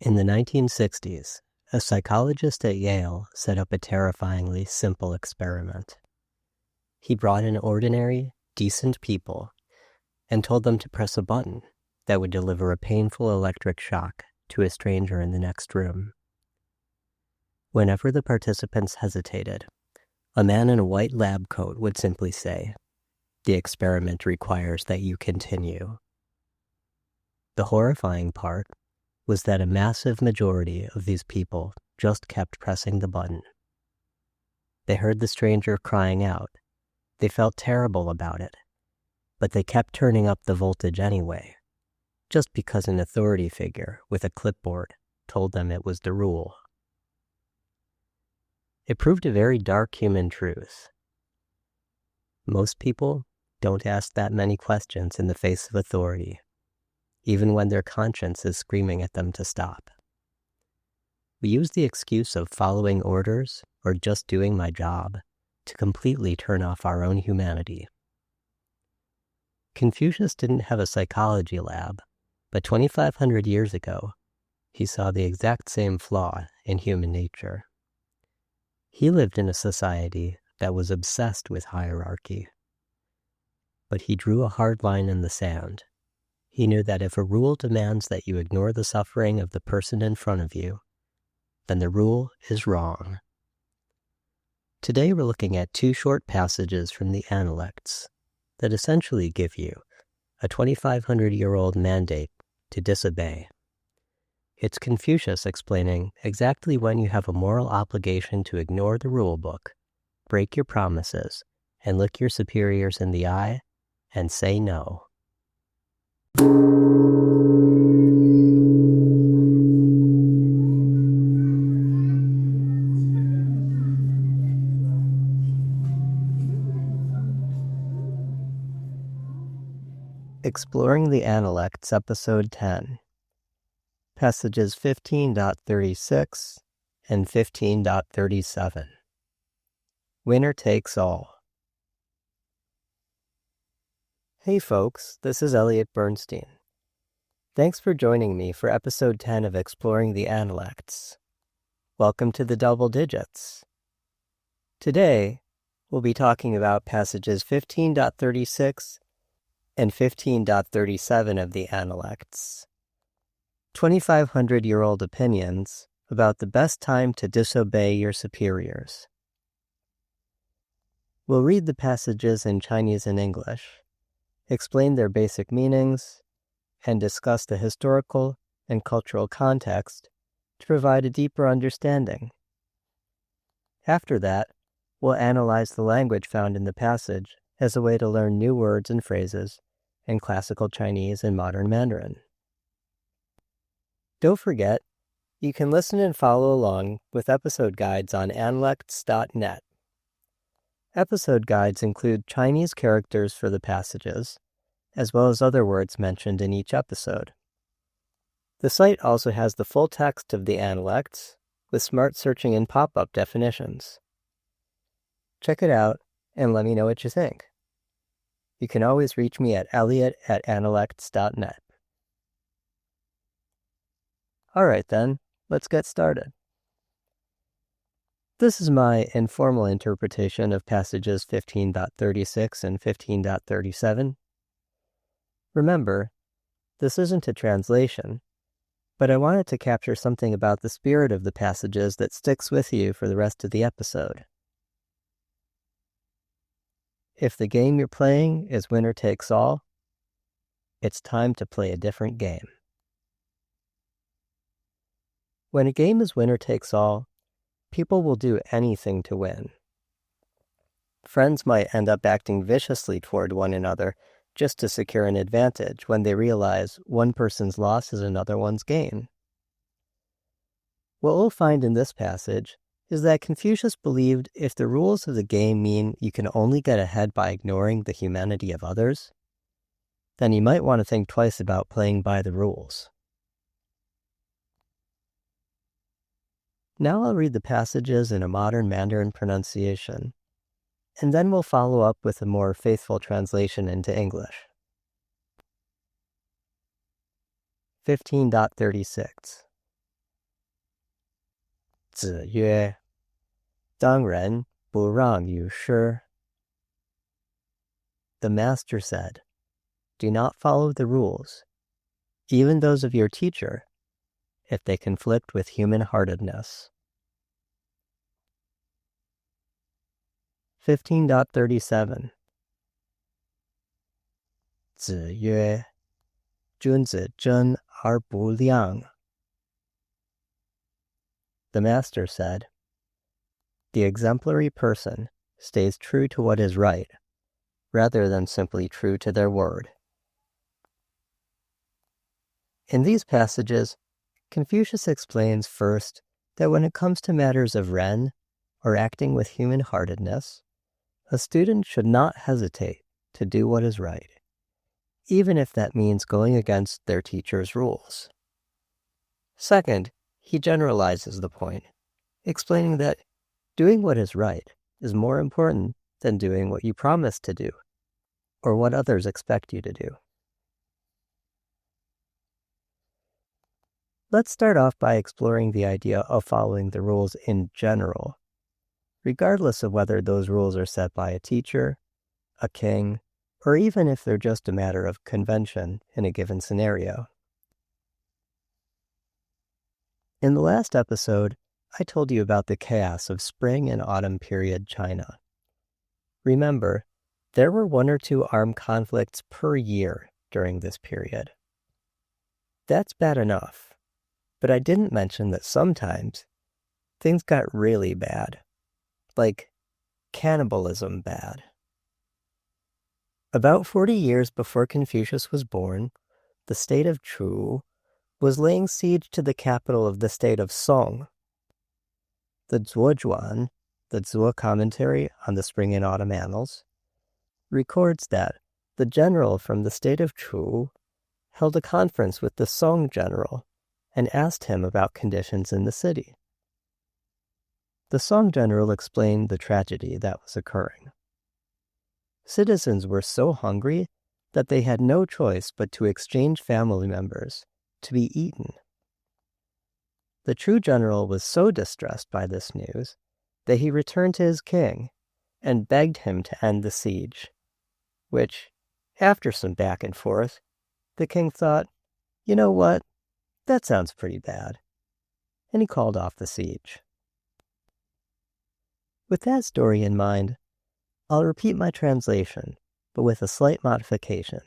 In the 1960s, a psychologist at Yale set up a terrifyingly simple experiment. He brought in ordinary, decent people and told them to press a button that would deliver a painful electric shock to a stranger in the next room. Whenever the participants hesitated, a man in a white lab coat would simply say, "The experiment requires that you continue." The horrifying part was that a massive majority of these people just kept pressing the button. They heard the stranger crying out. They felt terrible about it, but they kept turning up the voltage anyway, just because an authority figure with a clipboard told them it was the rule. It proved a very dark human truth. Most people don't ask that many questions in the face of authority, even when their conscience is screaming at them to stop. We use the excuse of following orders or just doing my job to completely turn off our own humanity. Confucius didn't have a psychology lab, but 2,500 years ago, he saw the exact same flaw in human nature. He lived in a society that was obsessed with hierarchy. But he drew a hard line in the sand. He knew that if a rule demands that you ignore the suffering of the person in front of you, then the rule is wrong. Today we're looking at two short passages from the Analects that essentially give you a 2,500-year-old mandate to disobey. It's Confucius explaining exactly when you have a moral obligation to ignore the rule book, break your promises, and look your superiors in the eye and say no. Exploring the Analects, Episode 10, Passages 15.36 and 15.37. Winner takes all. Hey folks, this is Elliot Bernstein. Thanks for joining me for Episode 10 of Exploring the Analects. Welcome to the double digits. Today, we'll be talking about passages 15.36 and 15.37 of the Analects. 2,500-year-old opinions about the best time to disobey your superiors. We'll read the passages in Chinese and English, explain their basic meanings, and discuss the historical and cultural context to provide a deeper understanding. After that, we'll analyze the language found in the passage as a way to learn new words and phrases in classical Chinese and modern Mandarin. Don't forget, you can listen and follow along with episode guides on analects.net. Episode guides include Chinese characters for the passages, as well as other words mentioned in each episode. The site also has the full text of the Analects with smart searching and pop-up definitions. Check it out and let me know what you think. You can always reach me at elliot@analects.net. All right then, let's get started. This is my informal interpretation of passages 15.36 and 15.37. Remember, this isn't a translation, but I wanted to capture something about the spirit of the passages that sticks with you for the rest of the episode. If the game you're playing is winner takes all, it's time to play a different game. When a game is winner takes all, people will do anything to win. Friends might end up acting viciously toward one another just to secure an advantage when they realize one person's loss is another one's gain. What we'll find in this passage is that Confucius believed if the rules of the game mean you can only get ahead by ignoring the humanity of others, then you might want to think twice about playing by the rules. Now I'll read the passages in a modern Mandarin pronunciation, and then we'll follow up with a more faithful translation into English. 15.36子曰：当仁不让於師. The master said, do not follow the rules, even those of your teacher, if they conflict with human-heartedness. 15.37 子曰：君子真而不亮. The master said, the exemplary person stays true to what is right, rather than simply true to their word. In these passages, Confucius explains first that when it comes to matters of ràng, or acting with human-heartedness, a student should not hesitate to do what is right, even if that means going against their teacher's rules. Second, he generalizes the point, explaining that doing what is right is more important than doing what you promise to do, or what others expect you to do. Let's start off by exploring the idea of following the rules in general, regardless of whether those rules are set by a teacher, a king, or even if they're just a matter of convention in a given scenario. In the last episode, I told you about the chaos of spring and autumn period China. Remember, there were 1 or 2 armed conflicts per year during this period. That's bad enough, but I didn't mention that sometimes things got really bad, like cannibalism bad. About 40 years before Confucius was born, the state of Chu was laying siege to the capital of the state of Song. The Zhuozhuan, the Zhuo commentary on the Spring and Autumn Annals, records that the general from the state of Chu held a conference with the Song general and asked him about conditions in the city. The Song general explained the tragedy that was occurring. Citizens were so hungry that they had no choice but to exchange family members to be eaten. The Chu general was so distressed by this news that he returned to his king and begged him to end the siege, which, after some back and forth, the king thought, you know what, that sounds pretty bad, and he called off the siege. With that story in mind, I'll repeat my translation, but with a slight modification.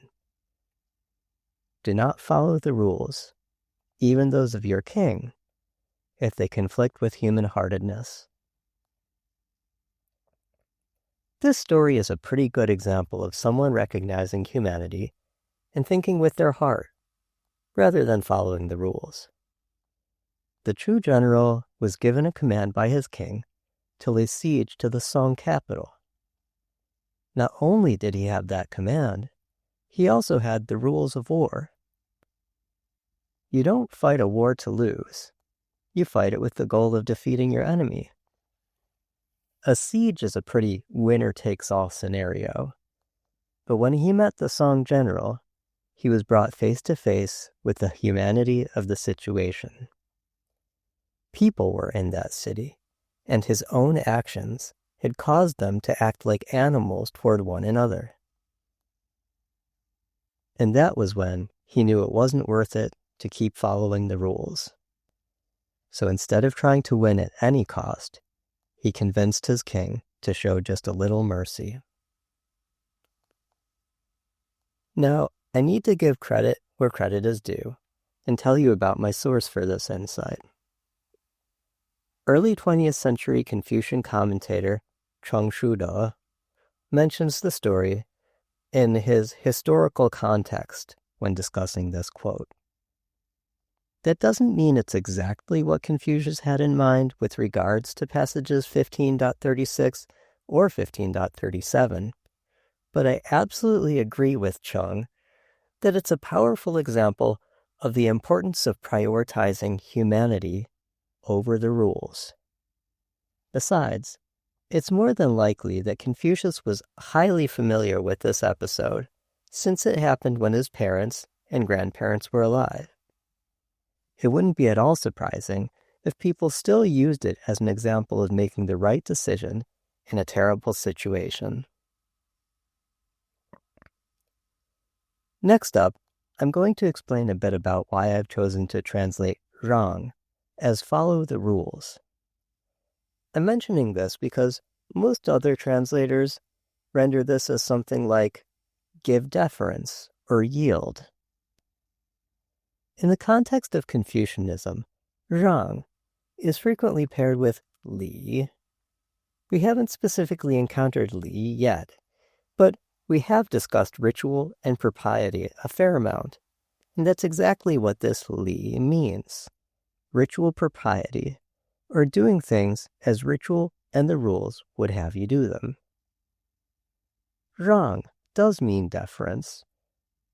Do not follow the rules, even those of your king, if they conflict with human-heartedness. This story is a pretty good example of someone recognizing humanity and thinking with their heart, rather than following the rules. The Chu general was given a command by his king to lay siege to the Song capital. Not only did he have that command, he also had the rules of war. You don't fight a war to lose. You fight it with the goal of defeating your enemy. A siege is a pretty winner-takes-all scenario. But when he met the Song general, he was brought face to face with the humanity of the situation. People were in that city, and his own actions had caused them to act like animals toward one another. And that was when he knew it wasn't worth it to keep following the rules. So instead of trying to win at any cost, he convinced his king to show just a little mercy. Now, I need to give credit where credit is due and tell you about my source for this insight. Early 20th century Confucian commentator Cheng Shude mentions the story in his historical context when discussing this quote. That doesn't mean it's exactly what Confucius had in mind with regards to passages 15.36 or 15.37, but I absolutely agree with Cheng that it's a powerful example of the importance of prioritizing humanity over the rules. Besides, it's more than likely that Confucius was highly familiar with this episode, since it happened when his parents and grandparents were alive. It wouldn't be at all surprising if people still used it as an example of making the right decision in a terrible situation. Next up, I'm going to explain a bit about why I've chosen to translate ràng as follow the rules. I'm mentioning this because most other translators render this as something like give deference or yield. In the context of Confucianism, ràng is frequently paired with li. We haven't specifically encountered li yet, but we have discussed ritual and propriety a fair amount, and that's exactly what this li means. Ritual propriety, or doing things as ritual and the rules would have you do them. Ràng does mean deference,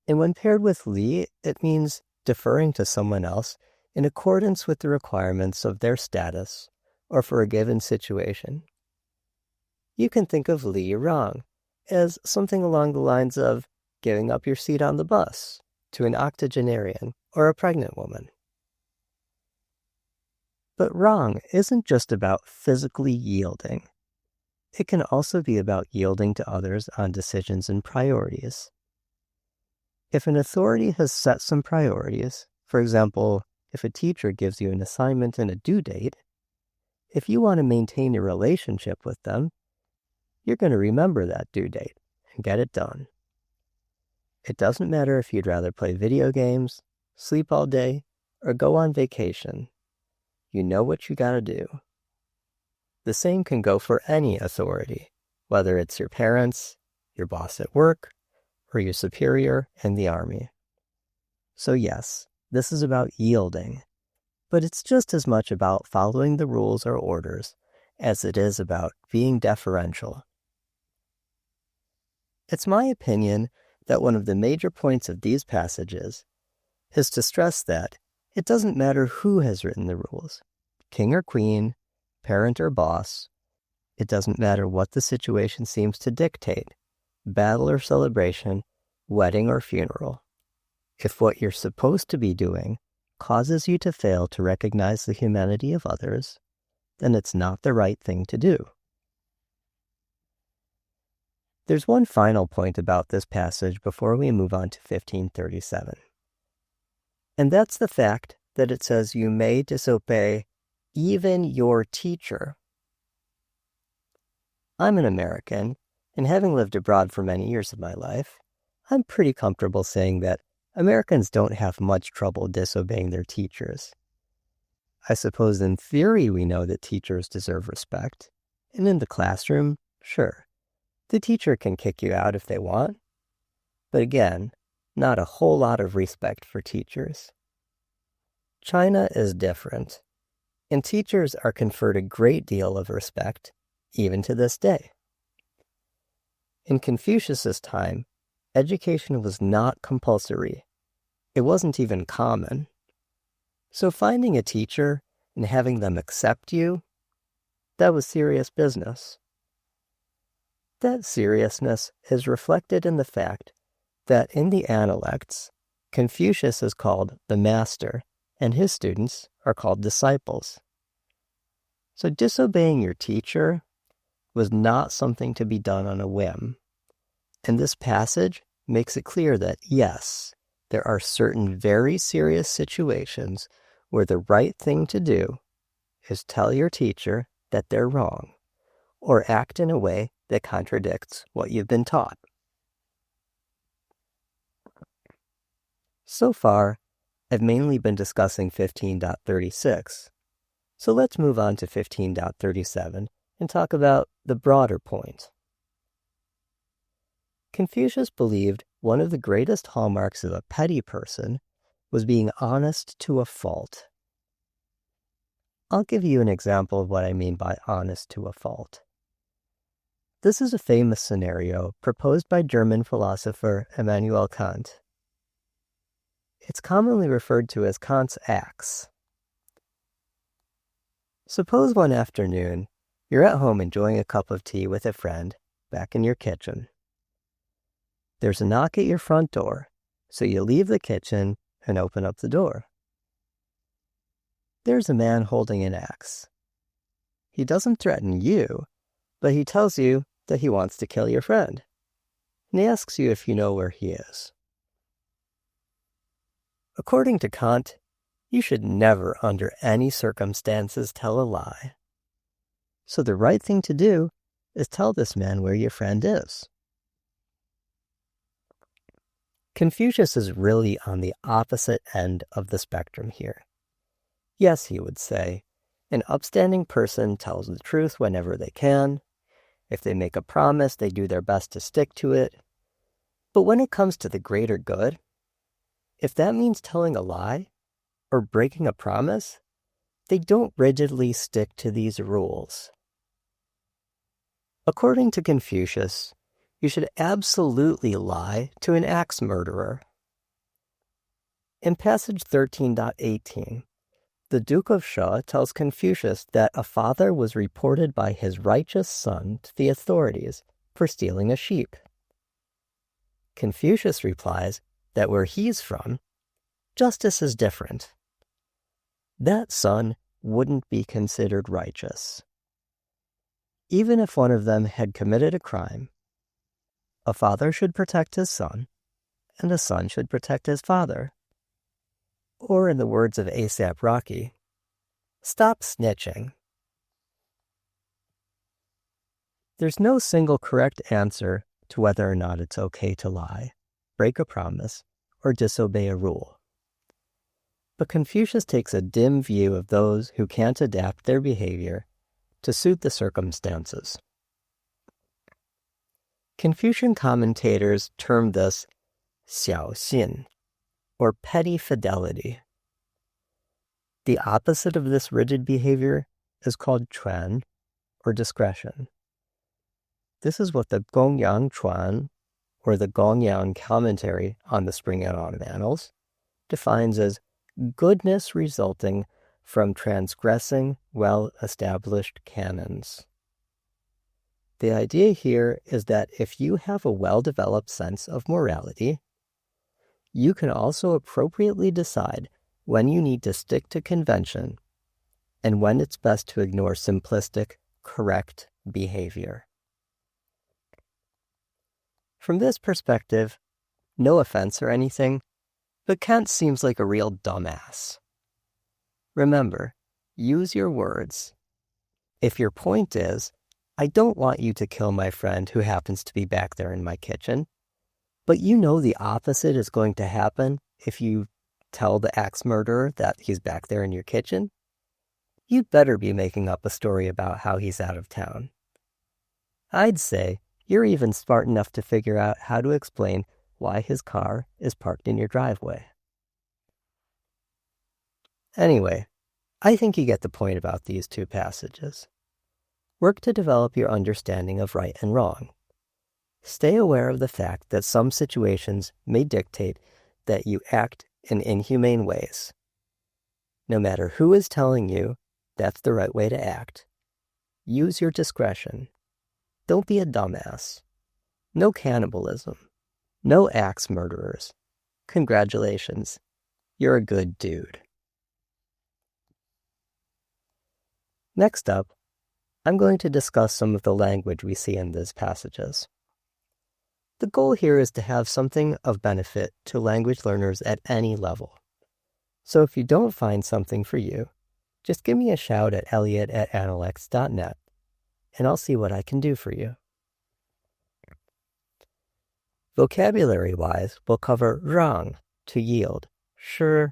and when paired with li, it means deferring to someone else in accordance with the requirements of their status or for a given situation. You can think of li ràng as something along the lines of giving up your seat on the bus to an octogenarian or a pregnant woman. But ràng isn't just about physically yielding. It can also be about yielding to others on decisions and priorities. If an authority has set some priorities, for example, if a teacher gives you an assignment and a due date, if you want to maintain a relationship with them, you're going to remember that due date and get it done. It doesn't matter if you'd rather play video games, sleep all day, or go on vacation. You know what you gotta do. The same can go for any authority, whether it's your parents, your boss at work, or your superior in the army. So yes, this is about yielding, but it's just as much about following the rules or orders as it is about being deferential. It's my opinion that one of the major points of these passages is to stress that it doesn't matter who has written the rules, king or queen, parent or boss. It doesn't matter what the situation seems to dictate, battle or celebration, wedding or funeral. If what you're supposed to be doing causes you to fail to recognize the humanity of others, then it's not the right thing to do. There's one final point about this passage before we move on to 1537. And that's the fact that it says you may disobey even your teacher. I'm an American, and having lived abroad for many years of my life, I'm pretty comfortable saying that Americans don't have much trouble disobeying their teachers. I suppose in theory we know that teachers deserve respect, and in the classroom, sure, the teacher can kick you out if they want, but again, not a whole lot of respect for teachers. China is different, and teachers are conferred a great deal of respect, even to this day. In Confucius's time, education was not compulsory. It wasn't even common. So finding a teacher and having them accept you, that was serious business. That seriousness is reflected in the fact that in the Analects, Confucius is called the master, and his students are called disciples. So disobeying your teacher was not something to be done on a whim. And this passage makes it clear that, yes, there are certain very serious situations where the right thing to do is tell your teacher that they're wrong, or act in a way that contradicts what you've been taught. So far, I've mainly been discussing 15.36, so let's move on to 15.37 and talk about the broader point. Confucius believed one of the greatest hallmarks of a petty person was being honest to a fault. I'll give you an example of what I mean by honest to a fault. This is a famous scenario proposed by German philosopher Immanuel Kant. It's commonly referred to as Kant's axe. Suppose one afternoon, you're at home enjoying a cup of tea with a friend back in your kitchen. There's a knock at your front door, so you leave the kitchen and open up the door. there's a man holding an axe. He doesn't threaten you, but he tells you that he wants to kill your friend, and he asks you if you know where he is. According to Kant, you should never, under any circumstances, tell a lie. So the right thing to do is tell this man where your friend is. Confucius is really on the opposite end of the spectrum here. Yes, he would say, an upstanding person tells the truth whenever they can. If they make a promise, they do their best to stick to it. But when it comes to the greater good, if that means telling a lie or breaking a promise, they don't rigidly stick to these rules. According to Confucius, you should absolutely lie to an axe murderer. In passage 13.18, the Duke of Sha tells Confucius that a father was reported by his righteous son to the authorities for stealing a sheep. Confucius replies that where he's from, justice is different. That son wouldn't be considered righteous. Even if one of them had committed a crime, a father should protect his son, and a son should protect his father. Or in the words of A$AP Rocky, stop snitching. There's no single correct answer to whether or not it's okay to lie, break a promise, or disobey a rule. But Confucius takes a dim view of those who can't adapt their behavior to suit the circumstances. Confucian commentators term this 小信, or petty fidelity. The opposite of this rigid behavior is called 权, or discretion. This is what the Gongyang Chuan, or the Gongyang commentary on the Spring and Autumn Annals, defines as goodness resulting from transgressing well-established canons. The idea here is that if you have a well-developed sense of morality, you can also appropriately decide when you need to stick to convention and when it's best to ignore simplistic, correct behavior. From this perspective, no offense or anything, but Kant seems like a real dumbass. Remember, use your words. If your point is, I don't want you to kill my friend who happens to be back there in my kitchen, but you know the opposite is going to happen if you tell the axe murderer that he's back there in your kitchen, you'd better be making up a story about how he's out of town. I'd say you're even smart enough to figure out how to explain why his car is parked in your driveway. Anyway, I think you get the point about these two passages. Work to develop your understanding of right and wrong. Stay aware of the fact that some situations may dictate that you act in inhumane ways. No matter who is telling you that's the right way to act, use your discretion. Don't be a dumbass. No cannibalism. No axe murderers. Congratulations. You're a good dude. Next up, I'm going to discuss some of the language we see in these passages. The goal here is to have something of benefit to language learners at any level. So if you don't find something for you, just give me a shout at elliot@analects.net, and I'll see what I can do for you. Vocabulary-wise, we'll cover ràng, to yield, shi,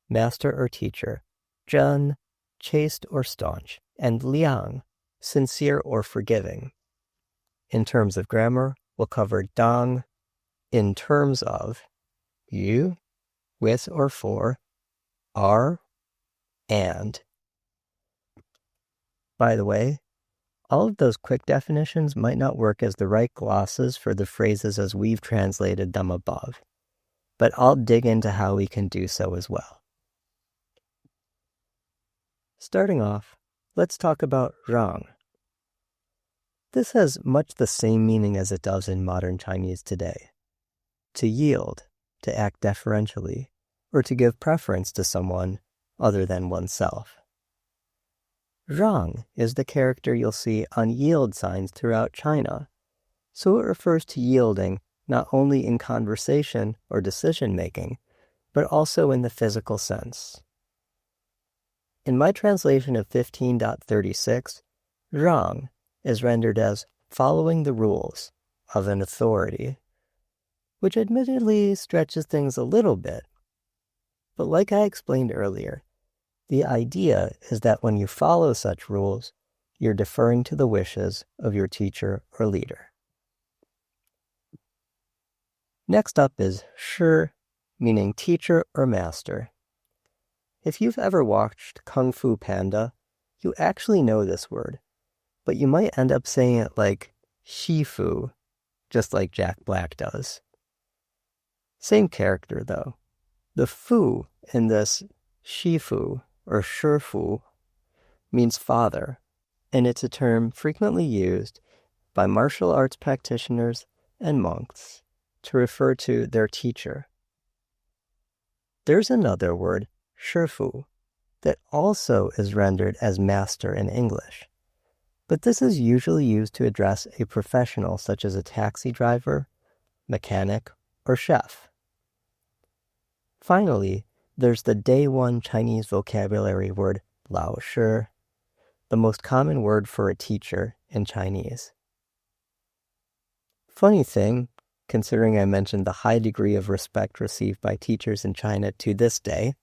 master or teacher, zhēn, chaste or staunch, and liàng, sincere or forgiving. In terms of grammar, we'll cover dāng, in terms of you, with or for, are, and. By the way, all of those quick definitions might not work as the right glosses for the phrases as we've translated them above, but I'll dig into how we can do so as well. Starting off, let's talk about ràng. This has much the same meaning as it does in modern Chinese today. To yield, to act deferentially, or to give preference to someone other than oneself. Ràng is the character you'll see on yield signs throughout China, so it refers to yielding not only in conversation or decision-making, but also in the physical sense. In my translation of 15.36, ràng is rendered as following the rules of an authority, which admittedly stretches things a little bit. But like I explained earlier, the idea is that when you follow such rules, you're deferring to the wishes of your teacher or leader. Next up is shi, meaning teacher or master. If you've ever watched Kung Fu Panda, you actually know this word, but you might end up saying it like shifu, just like Jack Black does. Same character though. The fu in this shifu or shifu means father, and it's a term frequently used by martial arts practitioners and monks to refer to their teacher. There's another word, shifu, that also is rendered as master in English, but this is usually used to address a professional such as a taxi driver, mechanic, or chef. Finally, there's the day one Chinese vocabulary word lao shi, the most common word for a teacher in Chinese. Funny thing, considering I mentioned the high degree of respect received by teachers in China to this day,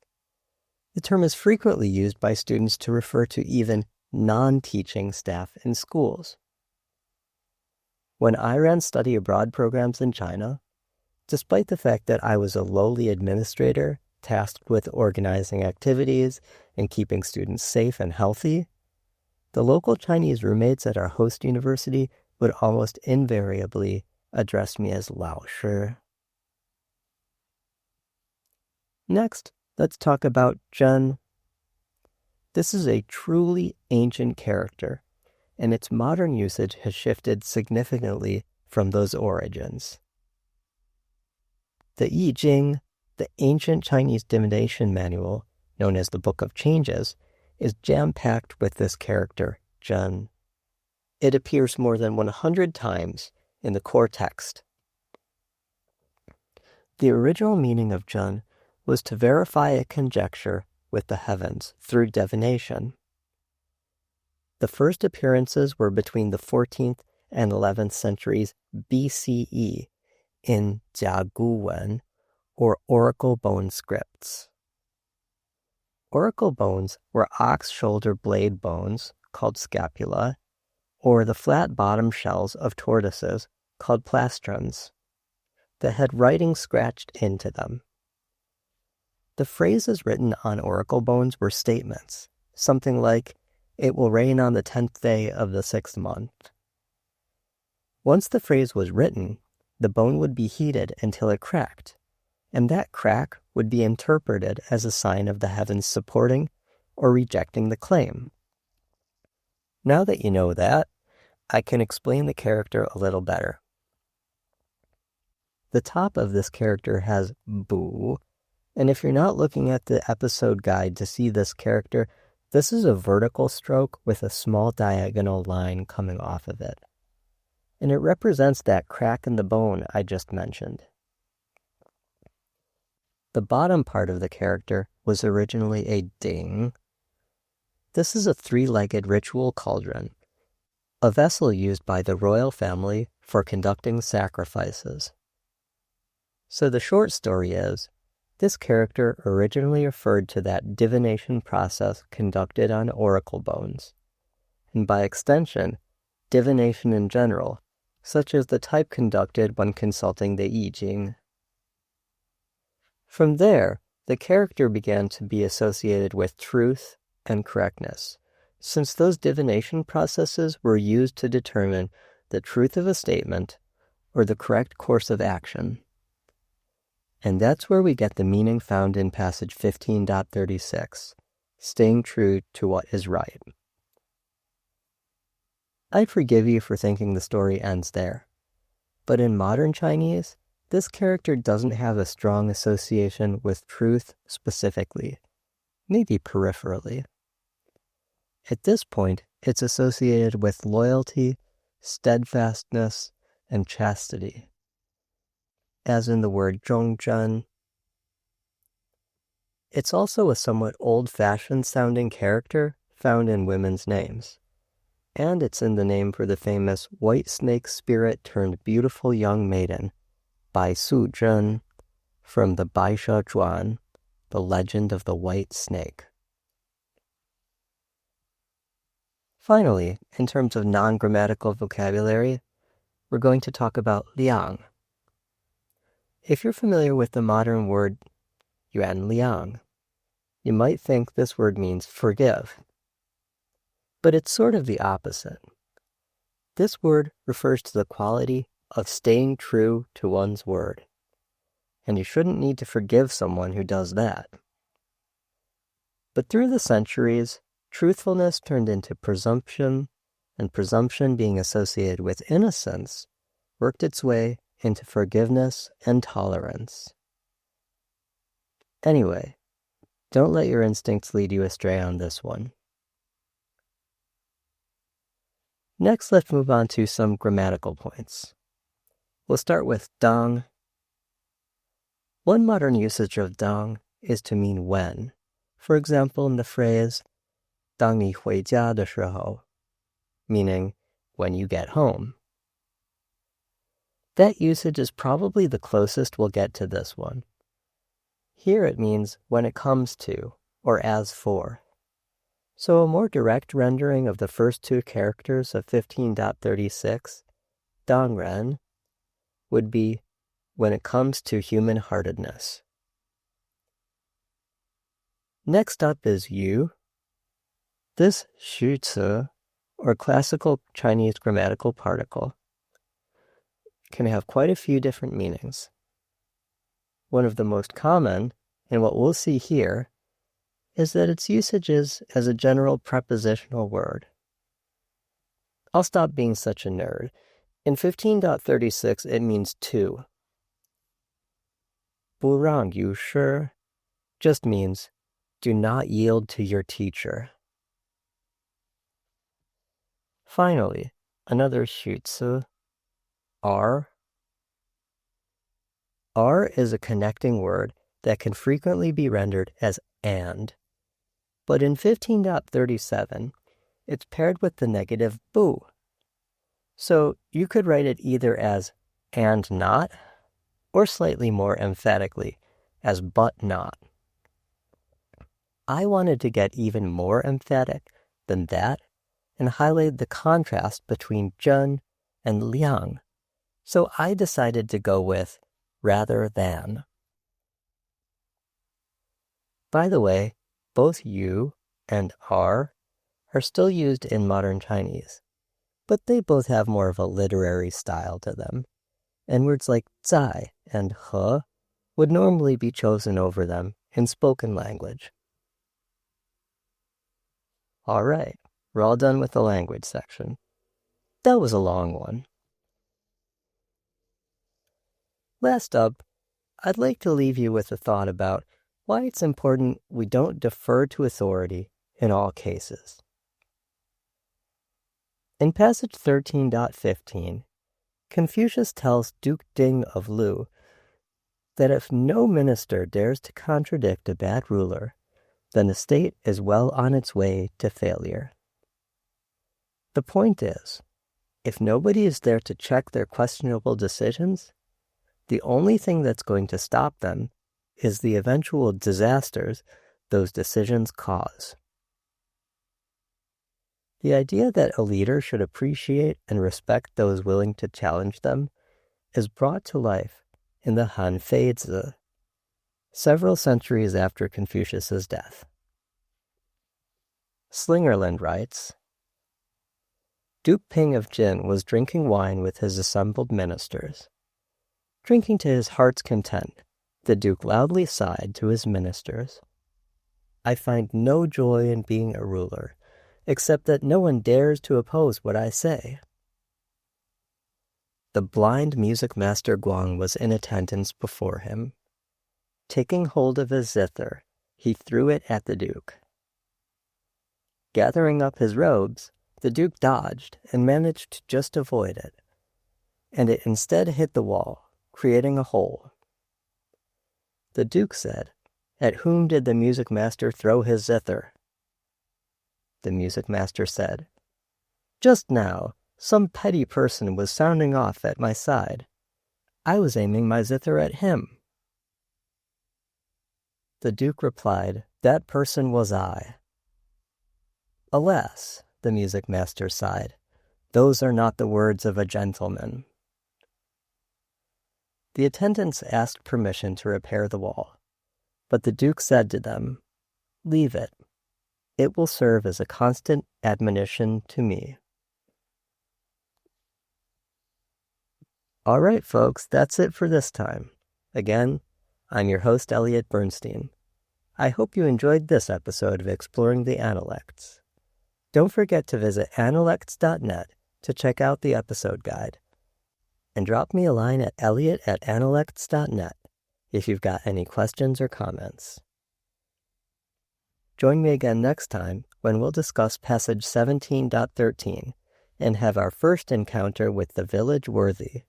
the term is frequently used by students to refer to even non-teaching staff in schools. When I ran study abroad programs in China, despite the fact that I was a lowly administrator tasked with organizing activities and keeping students safe and healthy, the local Chinese roommates at our host university would almost invariably address me as lao shi. Next, let's talk about zhēn. This is a truly ancient character, and its modern usage has shifted significantly from those origins. The I Ching, the ancient Chinese divination manual, known as the Book of Changes, is jam-packed with this character, zhēn. It appears more than 100 times in the core text. The original meaning of zhēn was to verify a conjecture with the heavens through divination. The first appearances were between the 14th and 11th centuries BCE in jiaguwen, or oracle bone scripts. Oracle bones were ox shoulder blade bones, called scapula, or the flat bottom shells of tortoises, called plastrons, that had writing scratched into them. The phrases written on oracle bones were statements, something like, "It will rain on the 10th day of the 6th month." Once the phrase was written, the bone would be heated until it cracked, and that crack would be interpreted as a sign of the heavens supporting or rejecting the claim. Now that you know that, I can explain the character a little better. The top of this character has bu, and if you're not looking at the episode guide to see this character, this is a vertical stroke with a small diagonal line coming off of it. And it represents that crack in the bone I just mentioned. The bottom part of the character was originally a dāng. This is a three-legged ritual cauldron, a vessel used by the royal family for conducting sacrifices. So the short story is, this character originally referred to that divination process conducted on oracle bones, and by extension, divination in general, such as the type conducted when consulting the I Ching. From there, the character began to be associated with truth and correctness, since those divination processes were used to determine the truth of a statement or the correct course of action. And that's where we get the meaning found in passage 15.36, staying true to what is right. I forgive you for thinking the story ends there, but in modern Chinese, this character doesn't have a strong association with truth specifically, maybe peripherally. At this point, it's associated with loyalty, steadfastness, and chastity, as in the word zhōngzhen. It's also a somewhat old-fashioned sounding character found in women's names, and it's in the name for the famous white snake spirit turned beautiful young maiden, Bai Su Zhen, from the Bai She Zhuan, the legend of the white snake. Finally, in terms of non-grammatical vocabulary, we're going to talk about liàng. If you're familiar with the modern word liàng, you might think this word means forgive. But it's sort of the opposite. This word refers to the quality of staying true to one's word. And you shouldn't need to forgive someone who does that. But through the centuries, truthfulness turned into presumption, and presumption being associated with innocence worked its way into forgiveness and tolerance. Anyway, don't let your instincts lead you astray on this one. Next, let's move on to some grammatical points. We'll start with dāng. One modern usage of dāng is to mean when. For example, in the phrase 当你回家的时候, meaning when you get home. That usage is probably the closest we'll get to this one. Here it means when it comes to, or as for. So a more direct rendering of the first two characters of 15.36, 当仁, would be when it comes to human-heartedness. Next up is you. This 虚词, or classical Chinese grammatical particle, can have quite a few different meanings. One of the most common, and what we'll see here, is that its usage is as a general prepositional word. I'll stop being such a nerd. In 15.36, it means to. 不让于师 just means do not yield to your teacher. Finally, another 虚词, are. Are is a connecting word that can frequently be rendered as and. But in 15.37, it's paired with the negative bu. So you could write it either as and not, or slightly more emphatically, as but not. I wanted to get even more emphatic than that and highlight the contrast between zhēn and liàng, so I decided to go with rather than. By the way, both you and are still used in modern Chinese, but they both have more of a literary style to them, and words like 在 and 和 would normally be chosen over them in spoken language. All right, we're all done with the language section. That was a long one. Last up, I'd like to leave you with a thought about why it's important we don't defer to authority in all cases. In passage 13.15, Confucius tells Duke Ding of Lu that if no minister dares to contradict a bad ruler, then the state is well on its way to failure. The point is, if nobody is there to check their questionable decisions, the only thing that's going to stop them is the eventual disasters those decisions cause. The idea that a leader should appreciate and respect those willing to challenge them is brought to life in the Han Fei Zi, several centuries after Confucius's death. Slingerland writes, Duke Ping of Jin was drinking wine with his assembled ministers. Drinking to his heart's content, the Duke loudly sighed to his ministers, I find no joy in being a ruler, except that no one dares to oppose what I say. The blind music master Guang was in attendance before him. Taking hold of his zither, he threw it at the Duke. Gathering up his robes, the Duke dodged and managed to just avoid it, and it instead hit the wall, creating a hole. The Duke said, "At whom did the music master throw his zither?" The music master said, "Just now, some petty person was sounding off at my side. I was aiming my zither at him." The Duke replied, "That person was I." "Alas," the music master sighed, "those are not the words of a gentleman." The attendants asked permission to repair the wall, but the Duke said to them, "Leave it. It will serve as a constant admonition to me." All right, folks, that's it for this time. Again, I'm your host, Elliot Bernstein. I hope you enjoyed this episode of Exploring the Analects. Don't forget to visit analects.net to check out the episode guide. And drop me a line at elliot@analects.net if you've got any questions or comments. Join me again next time when we'll discuss passage 17.13 and have our first encounter with the village worthy,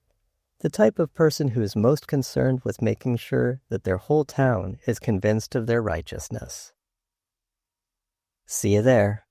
the type of person who is most concerned with making sure that their whole town is convinced of their righteousness. See you there.